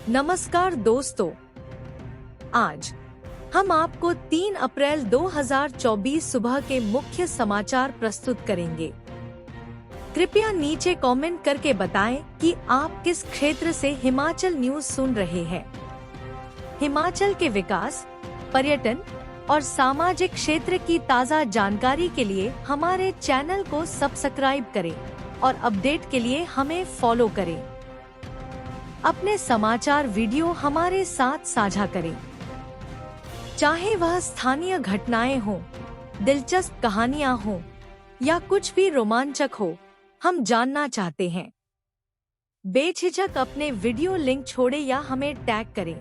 नमस्कार दोस्तों, आज हम आपको 3 अप्रैल 2024 सुबह के मुख्य समाचार प्रस्तुत करेंगे। कृपया नीचे कमेंट करके बताएं कि आप किस क्षेत्र से हिमाचल न्यूज सुन रहे हैं। हिमाचल के विकास, पर्यटन और सामाजिक क्षेत्र की ताज़ा जानकारी के लिए हमारे चैनल को सब्सक्राइब करें और अपडेट के लिए हमें फॉलो करें। अपने समाचार वीडियो हमारे साथ साझा करें, चाहे वह स्थानीय घटनाएं हों, दिलचस्प कहानियां हों या कुछ भी रोमांचक हो, हम जानना चाहते हैं। बेझिझक अपने वीडियो लिंक छोड़ें या हमें टैग करें।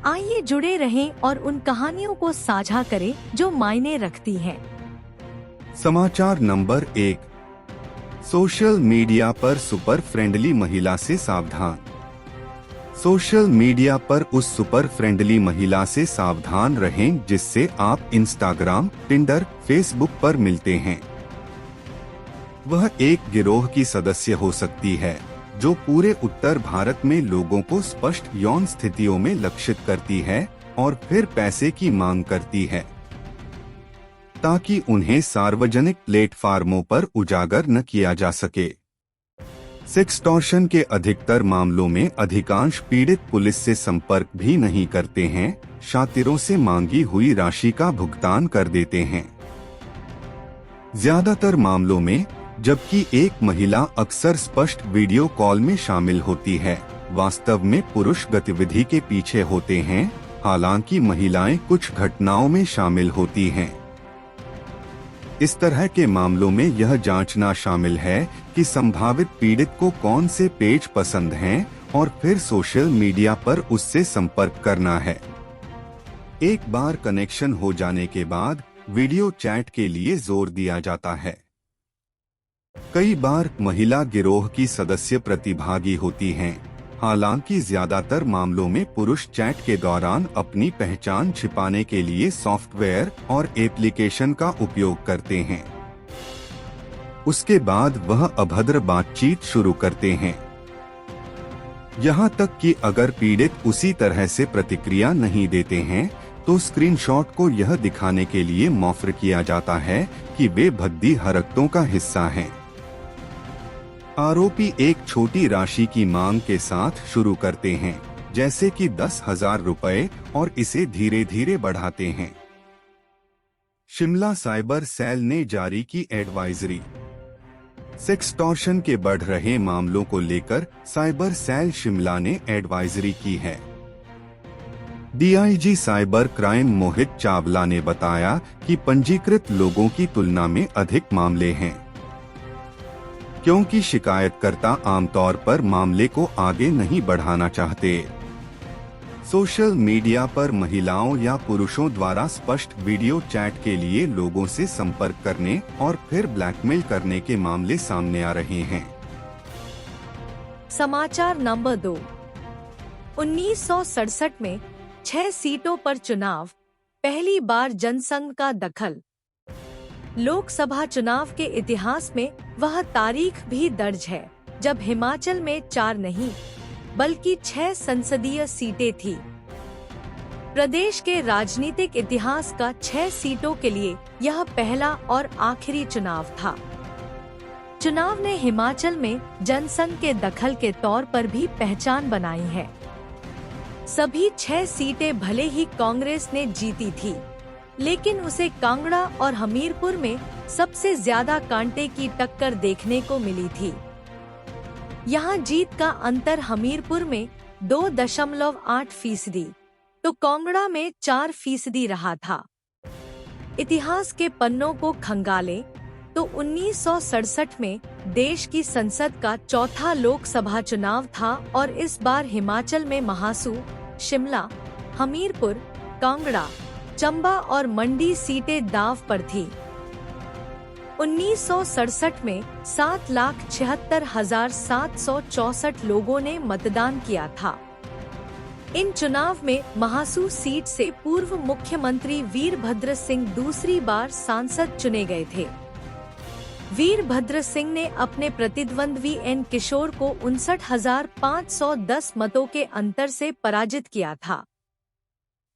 आइए जुड़े रहें और उन कहानियों को साझा करें जो मायने रखती हैं। समाचार नंबर 1, सोशल मीडिया पर सुपर फ्रेंडली महिला से सावधान। सोशल मीडिया पर उस सुपर फ्रेंडली महिला से सावधान रहें जिससे आप इंस्टाग्राम, टिंडर, फेसबुक पर मिलते हैं। वह एक गिरोह की सदस्य हो सकती है जो पूरे उत्तर भारत में लोगों को स्पष्ट यौन स्थितियों में लक्षित करती है और फिर पैसे की मांग करती है ताकि उन्हें सार्वजनिक प्लेटफार्मों पर उजागर न किया जा सके। सेक्सटॉर्शन के अधिकतर मामलों में अधिकांश पीड़ित पुलिस से संपर्क भी नहीं करते हैं, शातिरों से मांगी हुई राशि का भुगतान कर देते हैं। ज्यादातर मामलों में, जबकि एक महिला अक्सर स्पष्ट वीडियो कॉल में शामिल होती है, वास्तव में पुरुष गतिविधि के पीछे होते हैं। हालांकि महिलाएं कुछ घटनाओं में शामिल होती हैं। इस तरह के मामलों में यह जांचना शामिल है कि संभावित पीड़ित को कौन से पेज पसंद हैं और फिर सोशल मीडिया पर उससे संपर्क करना है। एक बार कनेक्शन हो जाने के बाद वीडियो चैट के लिए जोर दिया जाता है। कई बार महिला गिरोह की सदस्य प्रतिभागी होती हैं, हालांकि ज्यादातर मामलों में पुरुष चैट के दौरान अपनी पहचान छिपाने के लिए सॉफ्टवेयर और एप्लीकेशन का उपयोग करते हैं। उसके बाद वह अभद्र बातचीत शुरू करते हैं। यहाँ तक कि अगर पीड़ित उसी तरह से प्रतिक्रिया नहीं देते हैं तो स्क्रीनशॉट को यह दिखाने के लिए मौफर किया जाता है कि वे भद्दी हरकतों का हिस्सा हैं। आरोपी एक छोटी राशि की मांग के साथ शुरू करते हैं, जैसे कि 10,000 रुपए, और इसे धीरे धीरे बढ़ाते हैं। शिमला साइबर सेल ने जारी की एडवाइजरी। सेक्सटॉर्शन के बढ़ रहे मामलों को लेकर साइबर सेल शिमला ने एडवाइजरी की है। DIG cyber crime Mohit Chawla ने बताया कि पंजीकृत लोगों की तुलना में अधिक मामले हैं, क्योंकि शिकायतकर्ता आमतौर पर मामले को आगे नहीं बढ़ाना चाहते। सोशल मीडिया पर महिलाओं या पुरुषों द्वारा स्पष्ट वीडियो चैट के लिए लोगों से संपर्क करने और फिर ब्लैकमेल करने के मामले सामने आ रहे हैं। समाचार नंबर 2, 1967 में 6 सीटों पर चुनाव, पहली बार जनसंघ का दखल। लोकसभा चुनाव के इतिहास में वह तारीख भी दर्ज है जब हिमाचल में 4 नहीं बल्कि 6 संसदीय सीटें थी। प्रदेश के राजनीतिक इतिहास का 6 सीटों के लिए यह पहला और आखिरी चुनाव था। चुनाव ने हिमाचल में जनसंघ के दखल के तौर पर भी पहचान बनाई है। सभी 6 सीटें भले ही कांग्रेस ने जीती थी, लेकिन उसे कांगड़ा और हमीरपुर में सबसे ज्यादा कांटे की टक्कर देखने को मिली थी। यहाँ जीत का अंतर हमीरपुर में 2.8% तो कांगड़ा में 4% रहा था। इतिहास के पन्नों को खंगालें तो 1967 में देश की संसद का चौथा लोकसभा चुनाव था और इस बार हिमाचल में महासू, शिमला, हमीरपुर, कांगड़ा, चंबा और मंडी सीटें दांव पर थी। 1967 में 7,76,764 लोगों ने मतदान किया था। इन चुनाव में महासू सीट से पूर्व मुख्यमंत्री वीरभद्र सिंह दूसरी बार सांसद चुने गए थे। वीरभद्र सिंह ने अपने प्रतिद्वंद्वी एन किशोर को 59,510 मतों के अंतर से पराजित किया था।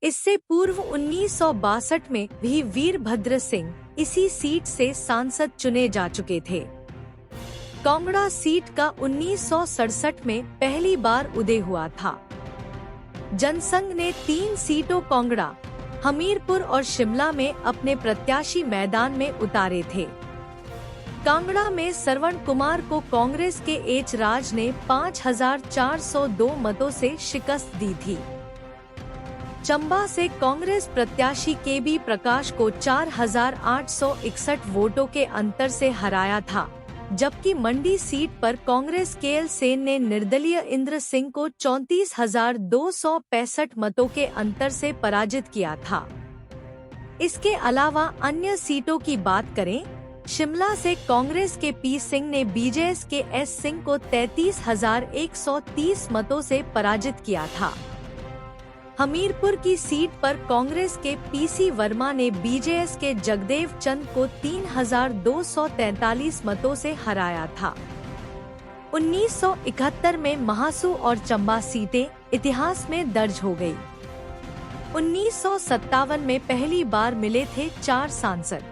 इससे पूर्व 1962 में भी वीरभद्र सिंह इसी सीट से सांसद चुने जा चुके थे। कांगड़ा सीट का 1967 में पहली बार उदय हुआ था। जनसंघ ने 3 सीटों कांगड़ा, हमीरपुर और शिमला में अपने प्रत्याशी मैदान में उतारे थे। कांगड़ा में श्रवण कुमार को कांग्रेस के एच राज ने 5,402 मतों से शिकस्त दी थी। चंबा से कांग्रेस प्रत्याशी के बी प्रकाश को 4,861 वोटों के अंतर से हराया था, जबकि मंडी सीट पर कांग्रेस केएल सेन ने निर्दलीय इंद्र सिंह को 34,265 मतों के अंतर से पराजित किया था। इसके अलावा अन्य सीटों की बात करें, शिमला से कांग्रेस के पी सिंह ने बीजेएस के एस सिंह को 33,130 मतों से पराजित किया था। हमीरपुर की सीट पर कांग्रेस के पीसी वर्मा ने बीजेएस के जगदेव चंद को 3,243 मतों से हराया था। 1971 में महासू और चंबा सीटें इतिहास में दर्ज हो गई। 1957 में पहली बार मिले थे 4 सांसद।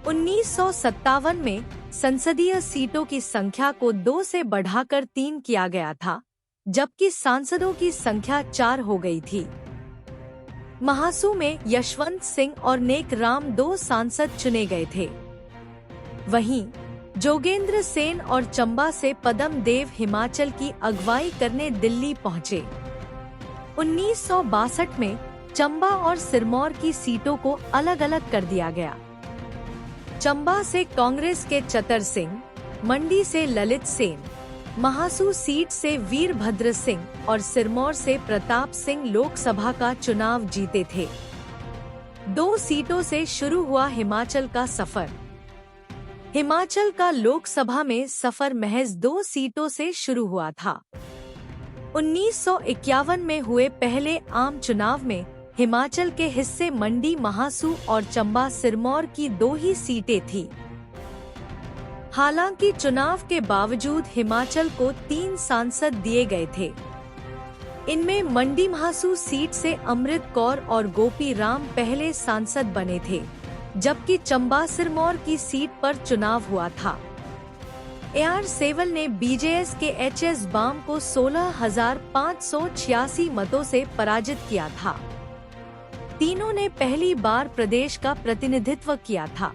1957 में संसदीय सीटों की संख्या को 2 से बढ़ाकर 3 किया गया था, जबकि सांसदों की संख्या 4 हो गई थी। महासू में यशवंत सिंह और नेक राम 2 सांसद चुने गए थे। वहीं जोगेंद्र सेन और चंबा से पदम देव हिमाचल की अगुवाई करने दिल्ली पहुंचे। 1962 में चंबा और सिरमौर की सीटों को अलग अलग कर दिया गया। चंबा से कांग्रेस के चतर सिंह, मंडी से ललित सेन, महासू सीट से वीरभद्र सिंह और सिरमौर से प्रताप सिंह लोकसभा का चुनाव जीते थे। 2 सीटों से शुरू हुआ हिमाचल का सफर। हिमाचल का लोकसभा में सफर महज 2 सीटों से शुरू हुआ था। 1951 में हुए पहले आम चुनाव में हिमाचल के हिस्से मंडी, महासू और चंबा सिरमौर की 2 ही सीटें थी। हालांकि चुनाव के बावजूद हिमाचल को 3 सांसद दिए गए थे। इनमें मंडी महासू सीट से अमृत कौर और गोपी राम पहले सांसद बने थे, जबकि चंबा सिरमौर की सीट पर चुनाव हुआ था। AR सेवल ने बीजेएस के HS बाम को 16,586 मतों से पराजित किया था। तीनों ने पहली बार प्रदेश का प्रतिनिधित्व किया था।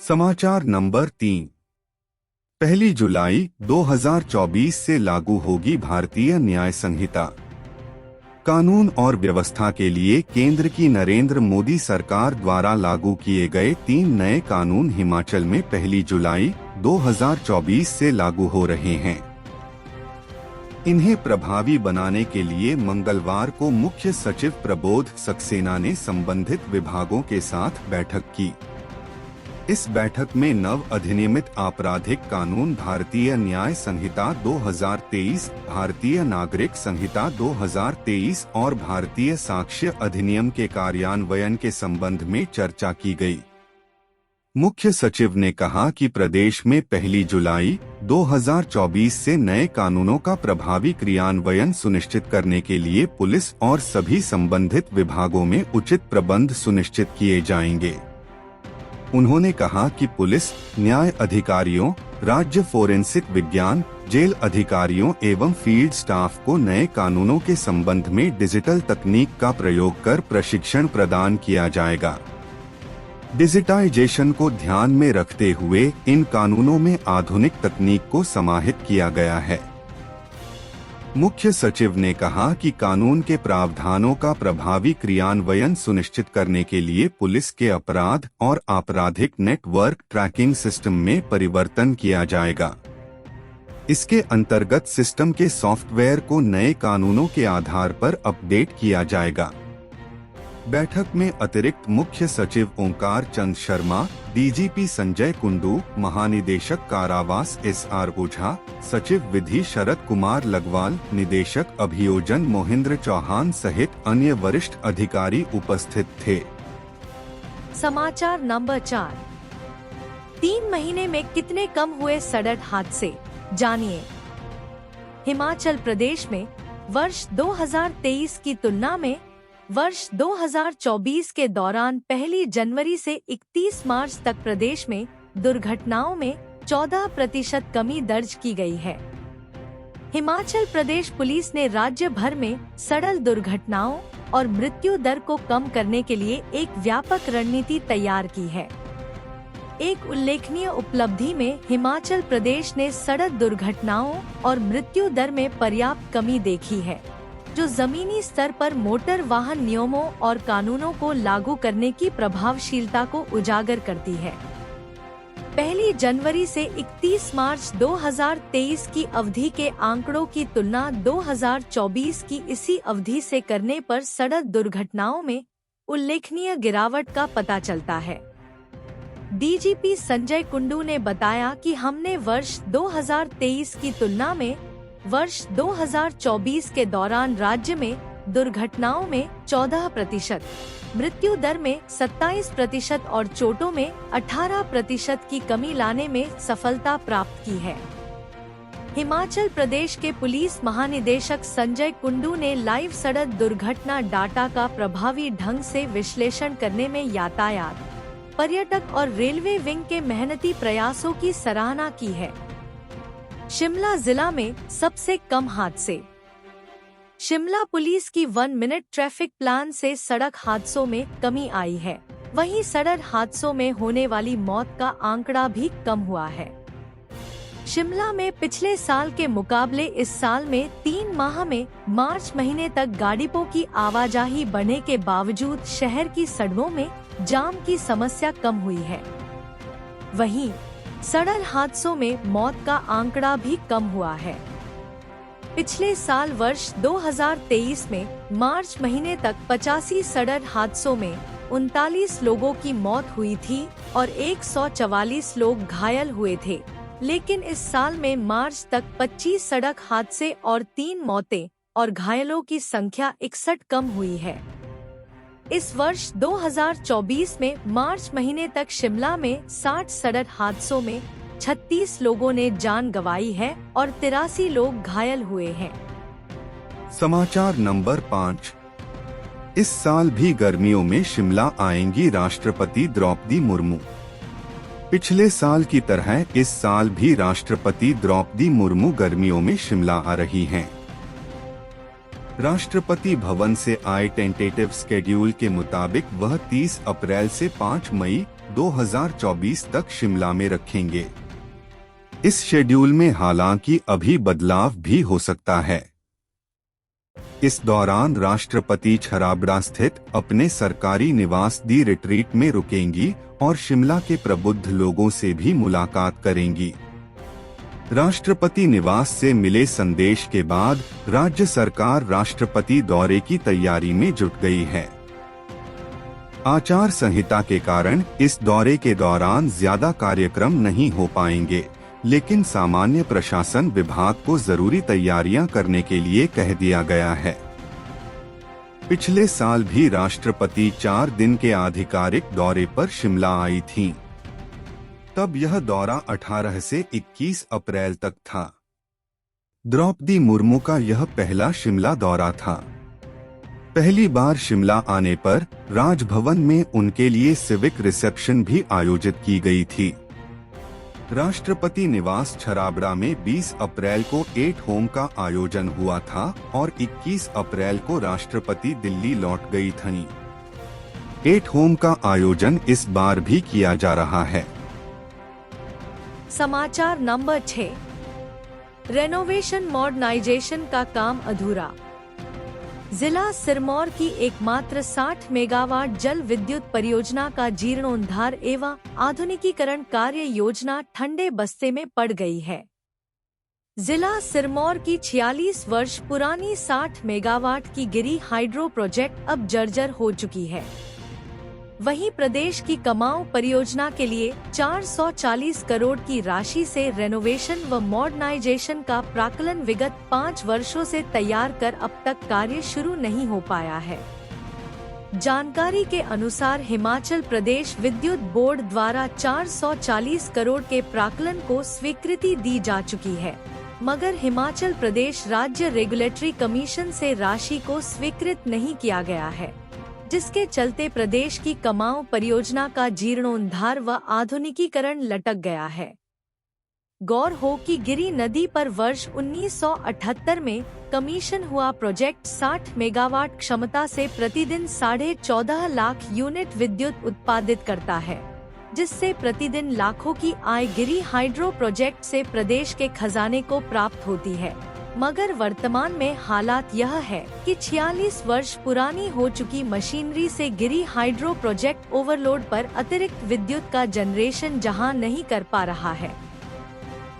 समाचार नंबर 3। 1 जुलाई 2024 से लागू होगी भारतीय न्याय संहिता। कानून और व्यवस्था के लिए केंद्र की नरेंद्र मोदी सरकार द्वारा लागू किए गए 3 नए कानून हिमाचल में 1 जुलाई 2024 से लागू हो रहे हैं। इन्हें प्रभावी बनाने के लिए मंगलवार को मुख्य सचिव प्रबोध सक्सेना ने संबंधित विभागों के साथ बैठक की। इस बैठक में नव अधिनियमित आपराधिक कानून भारतीय न्याय संहिता 2023, भारतीय नागरिक संहिता 2023 और भारतीय साक्ष्य अधिनियम के कार्यान्वयन के संबंध में चर्चा की गई। मुख्य सचिव ने कहा कि प्रदेश में 1 जुलाई 2024 से नए कानूनों का प्रभावी क्रियान्वयन सुनिश्चित करने के लिए पुलिस और सभी संबंधित विभागों में उचित प्रबंध सुनिश्चित किए जाएंगे। उन्होंने कहा कि पुलिस, न्याय अधिकारियों, राज्य फोरेंसिक विज्ञान, जेल अधिकारियों एवं फील्ड स्टाफ को नए कानूनों के संबंध में डिजिटल तकनीक का प्रयोग कर प्रशिक्षण प्रदान किया जाएगा। डिजिटाइजेशन को ध्यान में रखते हुए इन कानूनों में आधुनिक तकनीक को समाहित किया गया है। मुख्य सचिव ने कहा कि कानून के प्रावधानों का प्रभावी क्रियान्वयन सुनिश्चित करने के लिए पुलिस के अपराध और आपराधिक नेटवर्क ट्रैकिंग सिस्टम में परिवर्तन किया जाएगा। इसके अंतर्गत सिस्टम के सॉफ्टवेयर को नए कानूनों के आधार पर अपडेट किया जाएगा। बैठक में अतिरिक्त मुख्य सचिव ओंकार चंद शर्मा, डीजीपी संजय कुंडू, महानिदेशक कारावास SR ओझा, सचिव विधि शरद कुमार लगवाल, निदेशक अभियोजन मोहिंद्र चौहान सहित अन्य वरिष्ठ अधिकारी उपस्थित थे। समाचार नंबर 4। 3 महीने में कितने कम हुए सड़क हादसे, जानिए। हिमाचल प्रदेश में वर्ष 2023 की तुलना में वर्ष 2024 के दौरान 1 जनवरी से 31 मार्च तक प्रदेश में दुर्घटनाओं में 14% कमी दर्ज की गई है। हिमाचल प्रदेश पुलिस ने राज्य भर में सड़क दुर्घटनाओं और मृत्यु दर को कम करने के लिए एक व्यापक रणनीति तैयार की है। एक उल्लेखनीय उपलब्धि में हिमाचल प्रदेश ने सड़क दुर्घटनाओं और मृत्यु दर में पर्याप्त कमी देखी है, जो जमीनी स्तर पर मोटर वाहन नियमों और कानूनों को लागू करने की प्रभावशीलता को उजागर करती है। 1 जनवरी से 31 मार्च 2023 की अवधि के आंकड़ों की तुलना 2024 की इसी अवधि से करने पर सड़क दुर्घटनाओं में उल्लेखनीय गिरावट का पता चलता है। डीजीपी संजय कुंडू ने बताया कि हमने वर्ष 2023 की तुलना में वर्ष 2024 के दौरान राज्य में दुर्घटनाओं में 14%, मृत्यु दर में 27% और चोटों में 18% की कमी लाने में सफलता प्राप्त की है। हिमाचल प्रदेश के पुलिस महानिदेशक संजय कुंडू ने लाइव सड़क दुर्घटना डाटा का प्रभावी ढंग से विश्लेषण करने में यातायात, पर्यटक और रेलवे विंग के मेहनती प्रयासों की सराहना की है। शिमला जिला में सबसे कम हादसे। शिमला पुलिस की 1 मिनट ट्रैफिक प्लान से सड़क हादसों में कमी आई है। वहीं सड़क हादसों में होने वाली मौत का आंकड़ा भी कम हुआ है। शिमला में पिछले साल के मुकाबले इस साल में 3 माह में मार्च महीने तक गाड़ियों की आवाजाही बढ़ने के बावजूद शहर की सड़कों में जाम की समस्या कम हुई है। वहीं सड़क हादसों में मौत का आंकड़ा भी कम हुआ है। पिछले साल वर्ष 2023 में मार्च महीने तक 85 सड़क हादसों में 39 लोगों की मौत हुई थी और 144 लोग घायल हुए थे, लेकिन इस साल में मार्च तक 25 सड़क हादसे और 3 मौतें और घायलों की संख्या 61 कम हुई है। इस वर्ष 2024 में मार्च महीने तक शिमला में 60 सड़क हादसों में 36 लोगों ने जान गंवाई है और 83 लोग घायल हुए हैं। समाचार नंबर 5। इस साल भी गर्मियों में शिमला आएंगी राष्ट्रपति द्रौपदी मुर्मू। पिछले साल की तरह इस साल भी राष्ट्रपति द्रौपदी मुर्मू गर्मियों में शिमला आ रही हैं। राष्ट्रपति भवन से आए टेंटेटिव स्केड्यूल के मुताबिक वह 30 अप्रैल से 5 मई 2024 तक शिमला में रखेंगे। इस शेड्यूल में हालांकि अभी बदलाव भी हो सकता है। इस दौरान राष्ट्रपति छराबड़ा स्थित अपने सरकारी निवास दी रिट्रीट में रुकेंगी और शिमला के प्रबुद्ध लोगों से भी मुलाकात करेंगी। राष्ट्रपति निवास से मिले संदेश के बाद राज्य सरकार राष्ट्रपति दौरे की तैयारी में जुट गई है। आचार संहिता के कारण इस दौरे के दौरान ज्यादा कार्यक्रम नहीं हो पाएंगे, लेकिन सामान्य प्रशासन विभाग को जरूरी तैयारियां करने के लिए कह दिया गया है। पिछले साल भी राष्ट्रपति 4 दिन के आधिकारिक दौरे पर शिमला आई थीं। तब यह दौरा 18 से 21 अप्रैल तक था। द्रौपदी मुर्मू का यह पहला शिमला दौरा था। पहली बार शिमला आने पर राजभवन में उनके लिए सिविक रिसेप्शन भी आयोजित की गई थी। राष्ट्रपति निवास छराबड़ा में 20 अप्रैल को एट होम का आयोजन हुआ था और 21 अप्रैल को राष्ट्रपति दिल्ली लौट गई थीं। एट होम का आयोजन इस बार भी किया जा रहा है। समाचार नंबर 6। रेनोवेशन मॉडर्नाइजेशन का काम अधूरा। जिला सिरमौर की एकमात्र 60 मेगावाट जल विद्युत परियोजना का जीर्णोद्धार एवं आधुनिकीकरण कार्य योजना ठंडे बस्ते में पड़ गई है। जिला सिरमौर की 46 वर्ष पुरानी 60 मेगावाट की गिरी हाइड्रो प्रोजेक्ट अब जर्जर हो चुकी है। वहीं प्रदेश की कमाऊं परियोजना के लिए 440 करोड़ की राशि से रेनोवेशन व मॉडर्नाइजेशन का प्राक्कलन विगत 5 वर्षों से तैयार कर अब तक कार्य शुरू नहीं हो पाया है। जानकारी के अनुसार हिमाचल प्रदेश विद्युत बोर्ड द्वारा 440 करोड़ के प्राक्कलन को स्वीकृति दी जा चुकी है, मगर हिमाचल प्रदेश राज्य रेगुलेटरी कमीशन से राशि को स्वीकृत नहीं किया गया है, जिसके चलते प्रदेश की कमाऊं परियोजना का जीर्णोद्धार व आधुनिकीकरण लटक गया है। गौर हो कि गिरी नदी पर वर्ष 1978 में कमीशन हुआ प्रोजेक्ट 60 मेगावाट क्षमता से प्रतिदिन 14.5 लाख यूनिट विद्युत उत्पादित करता है, जिससे प्रतिदिन लाखों की आय गिरी हाइड्रो प्रोजेक्ट से प्रदेश के खजाने को प्राप्त होती है। मगर वर्तमान में हालात यह है कि 46 वर्ष पुरानी हो चुकी मशीनरी से गिरी हाइड्रो प्रोजेक्ट ओवरलोड पर अतिरिक्त विद्युत का जनरेशन जहां नहीं कर पा रहा है,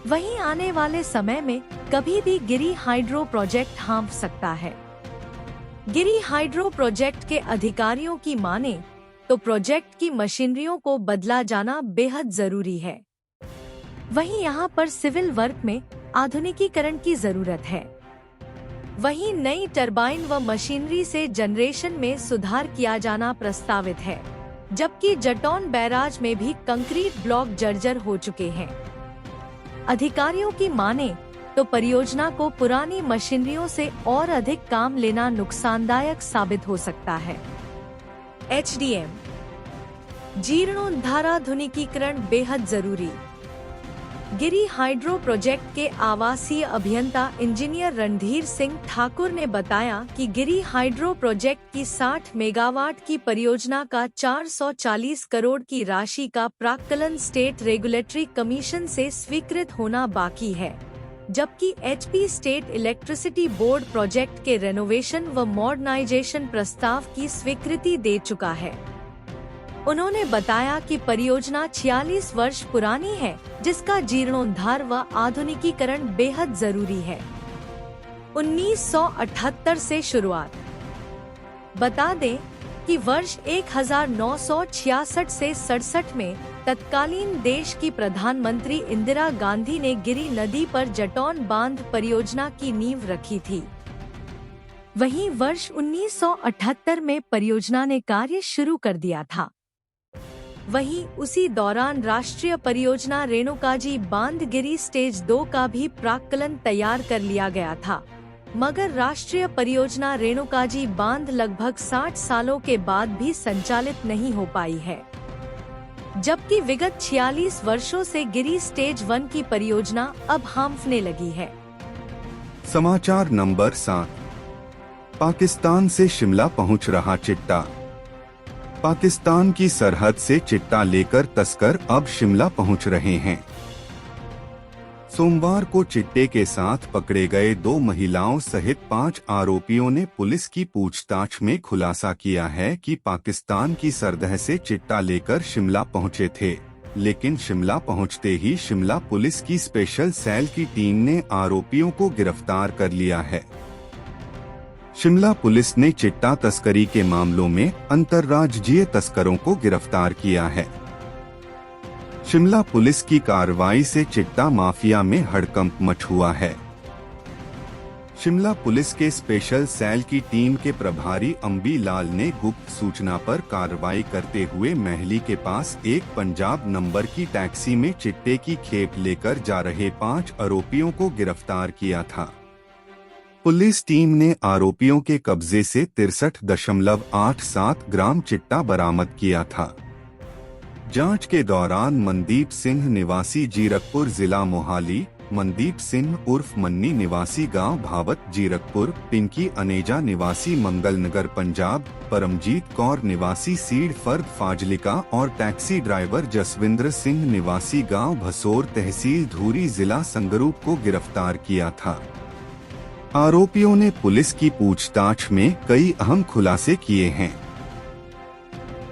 वहीं आने वाले समय में कभी भी गिरी हाइड्रो प्रोजेक्ट हाँफ सकता है। गिरी हाइड्रो प्रोजेक्ट के अधिकारियों की माने तो प्रोजेक्ट की मशीनरियों को बदला जाना बेहद जरूरी है। वहीं यहां पर सिविल वर्क में आधुनिकीकरण की जरूरत है। वहीं नई टरबाइन व मशीनरी से जनरेशन में सुधार किया जाना प्रस्तावित है, जबकि जटौन बैराज में भी कंक्रीट ब्लॉक जर्जर हो चुके हैं। अधिकारियों की माने तो परियोजना को पुरानी मशीनरियों से और अधिक काम लेना नुकसानदायक साबित हो सकता है। HDM जीर्णोद्धाराधुनिकीकरण बेहद जरूरी। गिरी हाइड्रो प्रोजेक्ट के आवासीय अभियंता इंजीनियर रणधीर सिंह ठाकुर ने बताया कि गिरी हाइड्रो प्रोजेक्ट की 60 मेगावाट की परियोजना का 440 करोड़ की राशि का प्राक्कलन स्टेट रेगुलेटरी कमीशन से स्वीकृत होना बाकी है, जबकि HP state electricity board project के रेनोवेशन व मॉडर्नाइजेशन प्रस्ताव की स्वीकृति दे चुका है। उन्होंने बताया कि परियोजना 46 वर्ष पुरानी है, जिसका जीर्णोद्धार व आधुनिकीकरण बेहद जरूरी है। 1978 से शुरुआत। बता दें कि वर्ष 1966 से 67 में तत्कालीन देश की प्रधानमंत्री इंदिरा गांधी ने गिरी नदी पर जटौन बांध परियोजना की नींव रखी थी। वहीं वर्ष 1978 में परियोजना ने कार्य शुरू कर दिया था। वहीं उसी दौरान राष्ट्रीय परियोजना रेणुकाजी बांध गिरी स्टेज 2 का भी प्राक्कलन तैयार कर लिया गया था, मगर राष्ट्रीय परियोजना रेणुकाजी बांध लगभग 60 सालों के बाद भी संचालित नहीं हो पाई है, जबकि विगत 46 वर्षों से गिरी स्टेज 1 की परियोजना अब हाँफने लगी है। समाचार नंबर 7। पाकिस्तान से शिमला पहुंच रहा चिट्टा। पाकिस्तान की सरहद से चिट्टा लेकर तस्कर अब शिमला पहुंच रहे हैं। सोमवार को चिट्टे के साथ पकड़े गए 2 महिलाओं सहित 5 आरोपियों ने पुलिस की पूछताछ में खुलासा किया है कि पाकिस्तान की सरहद से चिट्टा लेकर शिमला पहुंचे थे, लेकिन शिमला पहुंचते ही शिमला पुलिस की स्पेशल सेल की टीम ने आरोपियों को गिरफ्तार कर लिया है। शिमला पुलिस ने चिट्टा तस्करी के मामलों में अंतर्राज्यीय तस्करों को गिरफ्तार किया है। शिमला पुलिस की कार्रवाई से चिट्टा माफिया में हड़कंप मच हुआ है। शिमला पुलिस के स्पेशल सेल की टीम के प्रभारी अंबी लाल ने गुप्त सूचना पर कार्रवाई करते हुए महली के पास एक पंजाब नंबर की टैक्सी में चिट्टे की खेप लेकर जा रहे 5 आरोपियों को गिरफ्तार किया था। पुलिस टीम ने आरोपियों के कब्जे से 63.87 ग्राम चिट्टा बरामद किया था। जांच के दौरान मनदीप सिंह निवासी जीरकपुर जिला मोहाली, मनदीप सिंह उर्फ मन्नी निवासी गांव भावत जीरकपुर, पिंकी अनेजा निवासी मंगलनगर पंजाब, परमजीत कौर निवासी सीड फर्द फाजलिका और टैक्सी ड्राइवर जसविंद्र सिंह निवासी गांव भसोर तहसील धूरी जिला संगरूप को गिरफ्तार किया था। आरोपियों ने पुलिस की पूछताछ में कई अहम खुलासे किए हैं।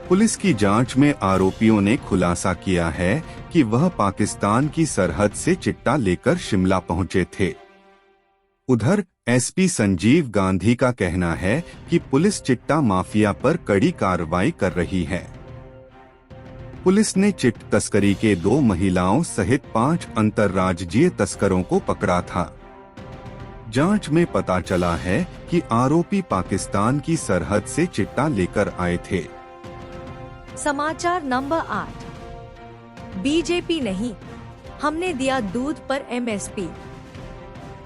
पुलिस की जांच में आरोपियों ने खुलासा किया है कि वह पाकिस्तान की सरहद से चिट्टा लेकर शिमला पहुंचे थे। उधर एसपी संजीव गांधी का कहना है कि पुलिस चिट्टा माफिया पर कड़ी कार्रवाई कर रही है। पुलिस ने चिट तस्करी के 2 महिलाओं सहित 5 अंतर्राज्यीय तस्करों को पकड़ा था। जांच में पता चला है कि आरोपी पाकिस्तान की सरहद से चिट्टा लेकर आए थे। समाचार नंबर 8। बीजेपी नहीं, हमने दिया दूध पर एमएसपी।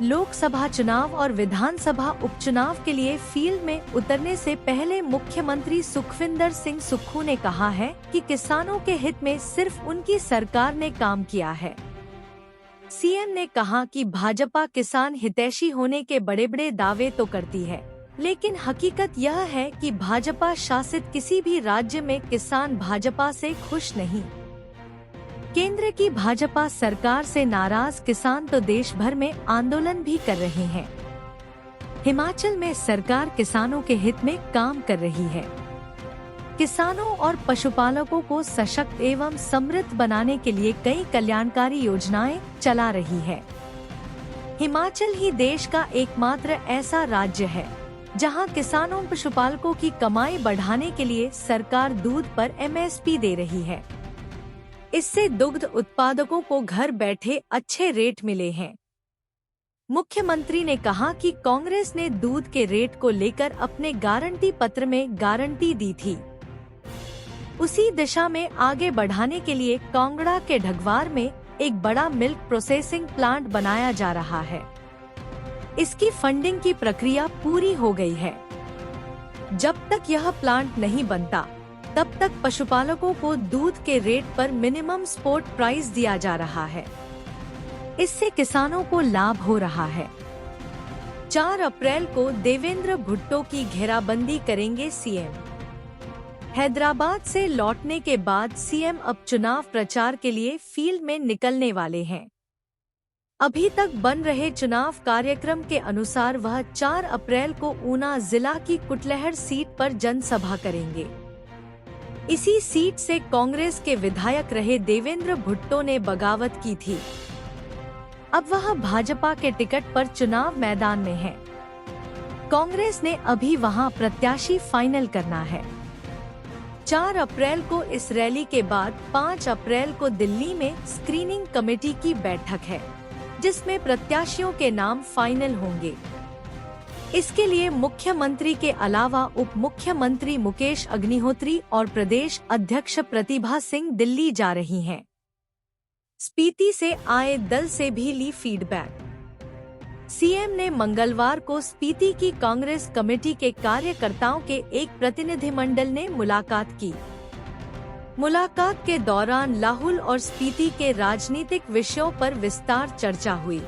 लोकसभा चुनाव और विधानसभा उपचुनाव के लिए फील्ड में उतरने से पहले मुख्यमंत्री सुखविंदर सिंह सुक्खू ने कहा है कि किसानों के हित में सिर्फ उनकी सरकार ने काम किया है। सीएम ने कहा कि भाजपा किसान हितैषी होने के बड़े बड़े दावे तो करती है, लेकिन हकीकत यह है कि भाजपा शासित किसी भी राज्य में किसान भाजपा से खुश नहीं। केंद्र की भाजपा सरकार से नाराज किसान तो देश भर में आंदोलन भी कर रहे हैं। हिमाचल में सरकार किसानों के हित में काम कर रही है। किसानों और पशुपालकों को सशक्त एवं समृद्ध बनाने के लिए कई कल्याणकारी योजनाएं चला रही है। हिमाचल ही देश का एकमात्र ऐसा राज्य है जहां किसानों पशुपालकों की कमाई बढ़ाने के लिए सरकार दूध पर एमएसपी दे रही है। इससे दुग्ध उत्पादकों को घर बैठे अच्छे रेट मिले हैं। मुख्यमंत्री ने कहा कि कांग्रेस ने दूध के रेट को लेकर अपने गारंटी पत्र में गारंटी दी थी। उसी दिशा में आगे बढ़ाने के लिए कांगड़ा के ढगवार में एक बड़ा मिल्क प्रोसेसिंग प्लांट बनाया जा रहा है। इसकी फंडिंग की प्रक्रिया पूरी हो गई है। जब तक यह प्लांट नहीं बनता तब तक पशुपालकों को दूध के रेट पर मिनिमम सपोर्ट प्राइस दिया जा रहा है। इससे किसानों को लाभ हो रहा है। 4 अप्रैल को देवेंद्र भुट्टो की घेराबंदी करेंगे सीएम। हैदराबाद से लौटने के बाद सीएम अब चुनाव प्रचार के लिए फील्ड में निकलने वाले हैं। अभी तक बन रहे चुनाव कार्यक्रम के अनुसार वह 4 अप्रैल को ऊना जिला की कुटलहर सीट पर जनसभा करेंगे। इसी सीट से कांग्रेस के विधायक रहे देवेंद्र भुट्टो ने बगावत की थी। अब वह भाजपा के टिकट पर चुनाव मैदान में है। कांग्रेस ने अभी वहां प्रत्याशी फाइनल करना है। 4 अप्रैल को इस रैली के बाद 5 अप्रैल को दिल्ली में स्क्रीनिंग कमेटी की बैठक है, जिसमें प्रत्याशियों के नाम फाइनल होंगे। इसके लिए मुख्यमंत्री के अलावा उप मुख्यमंत्री मुकेश अग्निहोत्री और प्रदेश अध्यक्ष प्रतिभा सिंह दिल्ली जा रही हैं। स्पीति से आए दल से भी ली फीडबैक। सीएम ने मंगलवार को स्पीति की कांग्रेस कमेटी के कार्यकर्ताओं के एक प्रतिनिधिमंडल ने मुलाकात की। मुलाकात के दौरान लाहुल और स्पीति के राजनीतिक विषयों पर विस्तार चर्चा हुई।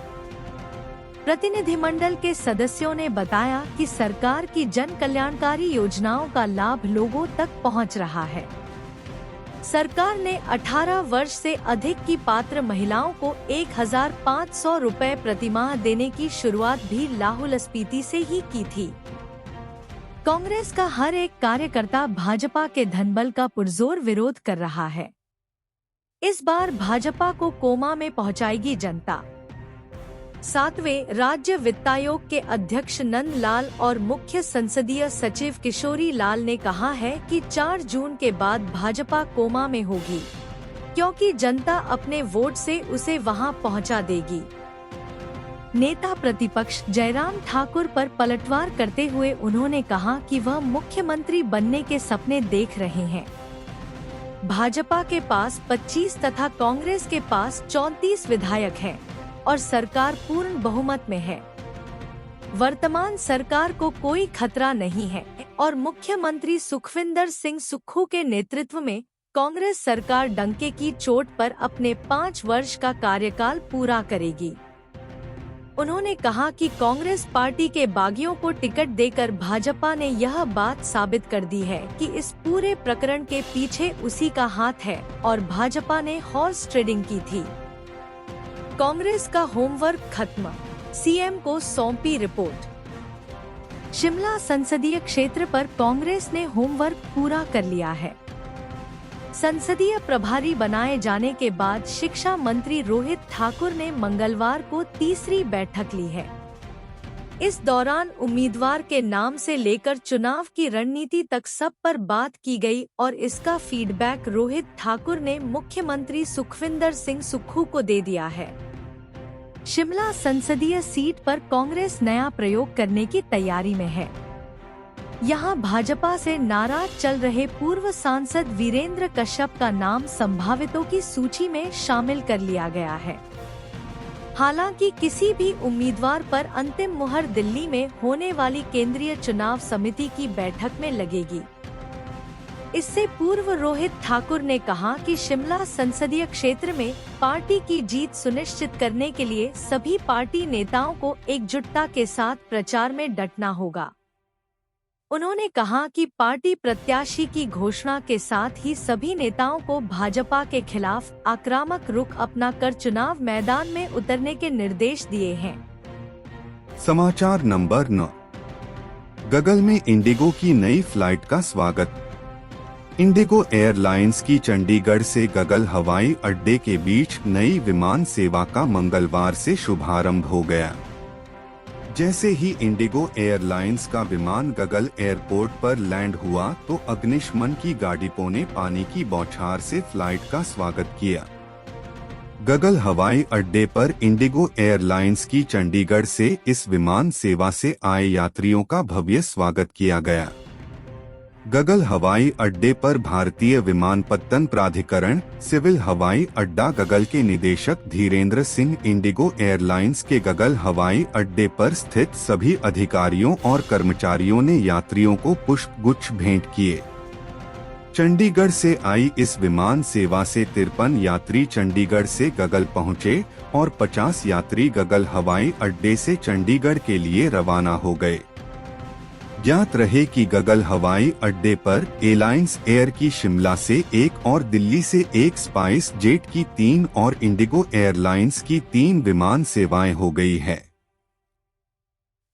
प्रतिनिधिमंडल के सदस्यों ने बताया कि सरकार की जन कल्याणकारी योजनाओं का लाभ लोगों तक पहुंच रहा है। सरकार ने 18 वर्ष से अधिक की पात्र महिलाओं को 1500 रुपए प्रतिमाह देने की शुरुआत भी लाहुल स्पीति से ही की थी। कांग्रेस का हर एक कार्यकर्ता भाजपा के धनबल का पुरजोर विरोध कर रहा है। इस बार भाजपा को कोमा में पहुंचाएगी जनता। 7वें राज्य वित्तायोग के अध्यक्ष नंद लाल और मुख्य संसदीय सचिव किशोरी लाल ने कहा है कि 4 जून के बाद भाजपा कोमा में होगी, क्योंकि जनता अपने वोट से उसे वहां पहुंचा देगी। नेता प्रतिपक्ष जयराम ठाकुर पर पलटवार करते हुए उन्होंने कहा कि वह मुख्यमंत्री बनने के सपने देख रहे हैं। भाजपा के पास 25 तथा कांग्रेस के पास 34 विधायक हैं और सरकार पूर्ण बहुमत में है। वर्तमान सरकार को कोई खतरा नहीं है और मुख्यमंत्री सुखविंदर सिंह सुक्खू के नेतृत्व में कांग्रेस सरकार डंके की चोट पर अपने 5 वर्ष का कार्यकाल पूरा करेगी। उन्होंने कहा कि कांग्रेस पार्टी के बागियों को टिकट देकर भाजपा ने यह बात साबित कर दी है कि इस पूरे प्रकरण के पीछे उसी का हाथ है और भाजपा ने हॉर्स ट्रेडिंग की थी। कांग्रेस का होमवर्क खत्म, सीएम को सौंपी रिपोर्ट। शिमला संसदीय क्षेत्र पर कांग्रेस ने होमवर्क पूरा कर लिया है। संसदीय प्रभारी बनाए जाने के बाद शिक्षा मंत्री रोहित ठाकुर ने मंगलवार को तीसरी बैठक ली है। इस दौरान उम्मीदवार के नाम से लेकर चुनाव की रणनीति तक सब पर बात की गई और इसका फीडबैक रोहित ठाकुर ने मुख्यमंत्री सुखविंदर सिंह सुक्खू को दे दिया है। शिमला संसदीय सीट पर कांग्रेस नया प्रयोग करने की तैयारी में है। यहां भाजपा से नाराज चल रहे पूर्व सांसद वीरेंद्र कश्यप का नाम संभावितों की सूची में शामिल कर लिया गया है। हालांकि किसी भी उम्मीदवार पर अंतिम मुहर दिल्ली में होने वाली केंद्रीय चुनाव समिति की बैठक में लगेगी। इससे पूर्व रोहित ठाकुर ने कहा कि शिमला संसदीय क्षेत्र में पार्टी की जीत सुनिश्चित करने के लिए सभी पार्टी नेताओं को एकजुटता के साथ प्रचार में डटना होगा। उन्होंने कहा कि पार्टी प्रत्याशी की घोषणा के साथ ही सभी नेताओं को भाजपा के खिलाफ आक्रामक रुख अपनाकर चुनाव मैदान में उतरने के निर्देश दिए हैं। समाचार नंबर 9। गगल में इंडिगो की नई फ्लाइट का स्वागत। इंडिगो एयरलाइंस की चंडीगढ़ से गगल हवाई अड्डे के बीच नई विमान सेवा का मंगलवार से शुभारंभ हो गया। जैसे ही इंडिगो एयरलाइंस का विमान गगल एयरपोर्ट पर लैंड हुआ तो अग्निशमन की गाड़ियों ने पानी की बौछार से फ्लाइट का स्वागत किया। गगल हवाई अड्डे पर इंडिगो एयरलाइंस की चंडीगढ़ से इस विमान सेवा से आए यात्रियों का भव्य स्वागत किया गया। गगल हवाई अड्डे पर भारतीय विमानपत्तन प्राधिकरण सिविल हवाई अड्डा गगल के निदेशक धीरेन्द्र सिंह, इंडिगो एयरलाइंस के गगल हवाई अड्डे पर स्थित सभी अधिकारियों और कर्मचारियों ने यात्रियों को पुष्प गुच्छ भेंट किए। चंडीगढ़ से आई इस विमान सेवा से 53 यात्री चंडीगढ़ से गगल पहुंचे और 50 यात्री गगल हवाई अड्डे से चंडीगढ़ के लिए रवाना हो गए। ज्ञात रहे कि गगल हवाई अड्डे पर एलायंस एयर की शिमला से 1 और दिल्ली से 1, स्पाइस जेट की 3 और इंडिगो एयरलाइंस की 3 विमान सेवाएं हो गई है।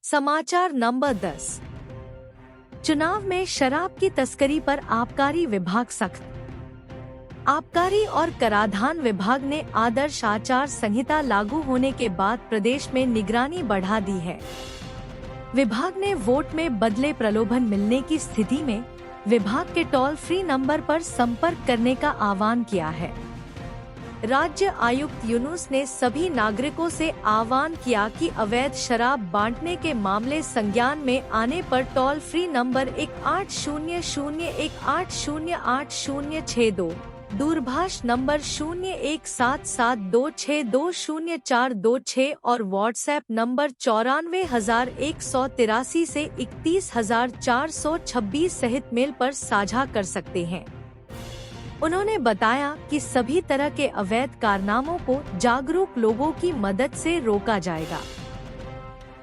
समाचार नंबर 10। चुनाव में शराब की तस्करी पर आबकारी विभाग सख्त। आबकारी और कराधान विभाग ने आदर्श आचार संहिता लागू होने के बाद प्रदेश में निगरानी बढ़ा दी है। विभाग ने वोट में बदले प्रलोभन मिलने की स्थिति में विभाग के टोल फ्री नंबर पर संपर्क करने का आह्वान किया है। राज्य आयुक्त यूनुस ने सभी नागरिकों से आह्वान किया कि अवैध शराब बांटने के मामले संज्ञान में आने पर टोल फ्री नंबर 180018080662, दूरभाष नंबर 017726200426 और व्हाट्सएप नंबर 94,183 से 31,426 सहित मेल पर साझा कर सकते हैं। उन्होंने बताया कि सभी तरह के अवैध कारनामों को जागरूक लोगों की मदद से रोका जाएगा।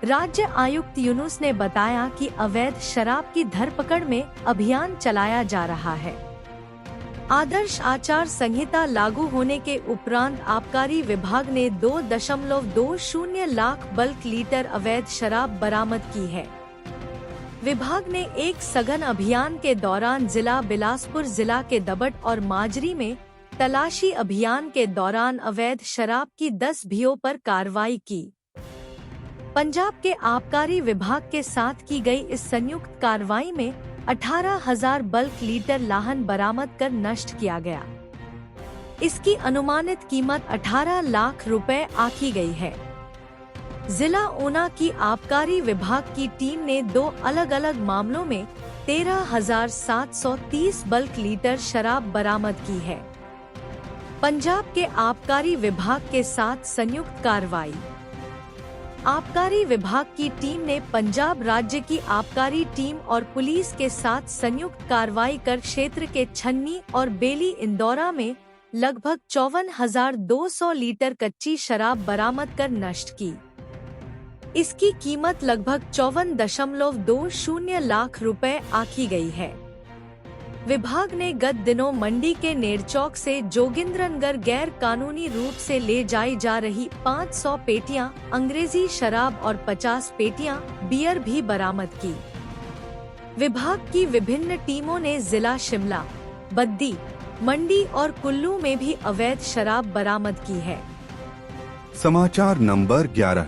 राज्य आयुक्त यूनुस ने बताया कि अवैध शराब की धरपकड़ में अभियान चलाया जा रहा है। आदर्श आचार संहिता लागू होने के उपरांत आबकारी विभाग ने 2.20 लाख बल्क लीटर अवैध शराब बरामद की है। विभाग ने एक सघन अभियान के दौरान जिला बिलासपुर, जिला के दबट और माजरी में तलाशी अभियान के दौरान अवैध शराब की 10 भीड़ों पर कार्रवाई की। पंजाब के आबकारी विभाग के साथ की गई इस संयुक्त कार्रवाई में 18,000 बल्क लीटर लाहन बरामद कर नष्ट किया गया। इसकी अनुमानित कीमत 18 लाख रुपए आंकी गई है। जिला ऊना की आबकारी विभाग की टीम ने 2 अलग अलग मामलों में 13,730 बल्क लीटर शराब बरामद की है। पंजाब के आबकारी विभाग के साथ संयुक्त कार्रवाई। आबकारी विभाग की टीम ने पंजाब राज्य की आबकारी टीम और पुलिस के साथ संयुक्त कार्रवाई कर क्षेत्र के छन्नी और बेली इंदौरा में लगभग 54,200 लीटर कच्ची शराब बरामद कर नष्ट की। इसकी कीमत लगभग 54.20 लाख रुपए आंकी गई है। विभाग ने गत दिनों मंडी के नेरचौक से जोगिंद्रनगर गैर कानूनी रूप से ले जाई जा रही 500 पेटियां अंग्रेजी शराब और 50 पेटियां बियर भी बरामद की। विभाग की विभिन्न टीमों ने जिला शिमला, बद्दी, मंडी और कुल्लू में भी अवैध शराब बरामद की है। समाचार नंबर 11।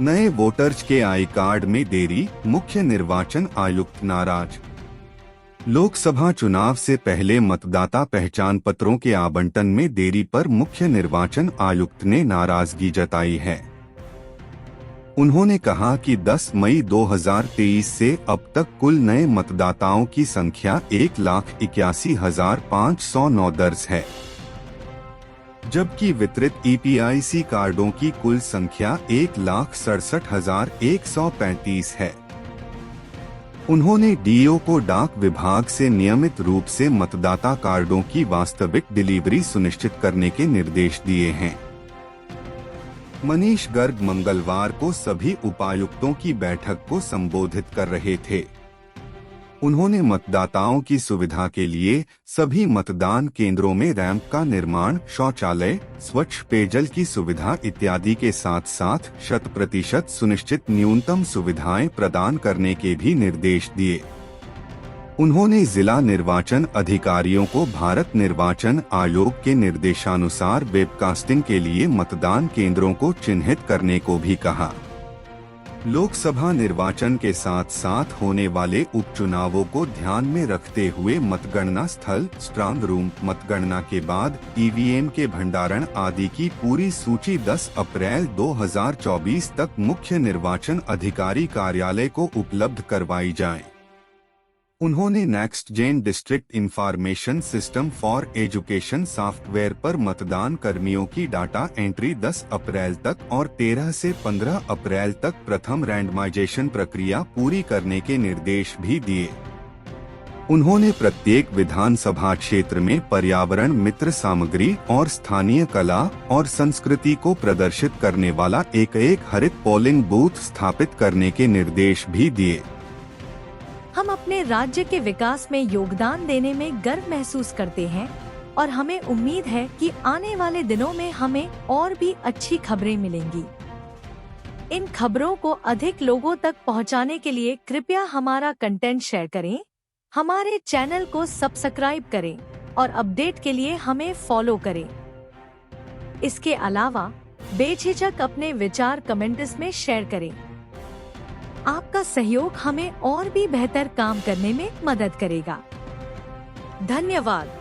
नए वोटर्स के आई कार्ड में देरी, मुख्य निर्वाचन आयुक्त नाराज। लोकसभा चुनाव से पहले मतदाता पहचान पत्रों के आवंटन में देरी पर मुख्य निर्वाचन आयुक्त ने नाराजगी जताई है। उन्होंने कहा कि 10 मई 2023 से अब तक कुल नए मतदाताओं की संख्या 1,81,509 दर्ज है, जबकि वितरित EPIC कार्डों की कुल संख्या 1,67,135 है। उन्होंने DO को डाक विभाग से नियमित रूप से मतदाता कार्डों की वास्तविक डिलीवरी सुनिश्चित करने के निर्देश दिए हैं। मनीष गर्ग मंगलवार को सभी उपायुक्तों की बैठक को संबोधित कर रहे थे। उन्होंने मतदाताओं की सुविधा के लिए सभी मतदान केंद्रों में रैंप का निर्माण, शौचालय, स्वच्छ पेयजल की सुविधा इत्यादि के साथ साथ 100% सुनिश्चित न्यूनतम सुविधाएं प्रदान करने के भी निर्देश दिए। उन्होंने जिला निर्वाचन अधिकारियों को भारत निर्वाचन आयोग के निर्देशानुसार वेबकास्टिंग के लिए मतदान केंद्रों को चिन्हित करने को भी कहा। लोकसभा निर्वाचन के साथ साथ होने वाले उपचुनावों को ध्यान में रखते हुए मतगणना स्थल, स्ट्रांग रूम, मतगणना के बाद EVM के भंडारण आदि की पूरी सूची 10 अप्रैल 2024 तक मुख्य निर्वाचन अधिकारी कार्यालय को उपलब्ध करवाई जाए। उन्होंने next gen district information system for education software पर मतदान कर्मियों की डाटा एंट्री 10 अप्रैल तक और 13 से 15 अप्रैल तक प्रथम रैंडमाइजेशन प्रक्रिया पूरी करने के निर्देश भी दिए। उन्होंने प्रत्येक विधानसभा क्षेत्र में पर्यावरण मित्र सामग्री और स्थानीय कला और संस्कृति को प्रदर्शित करने वाला एक हरित पोलिंग बूथ स्थापित करने के निर्देश भी दिए। हम अपने राज्य के विकास में योगदान देने में गर्व महसूस करते हैं और हमें उम्मीद है कि आने वाले दिनों में हमें और भी अच्छी खबरें मिलेंगी। इन खबरों को अधिक लोगों तक पहुंचाने के लिए कृपया हमारा कंटेंट शेयर करें, हमारे चैनल को सब्सक्राइब करें और अपडेट के लिए हमें फॉलो करें। इसके अलावा बेझिझक अपने विचार कमेंट्स में शेयर करें। आपका सहयोग हमें और भी बेहतर काम करने में मदद करेगा। धन्यवाद।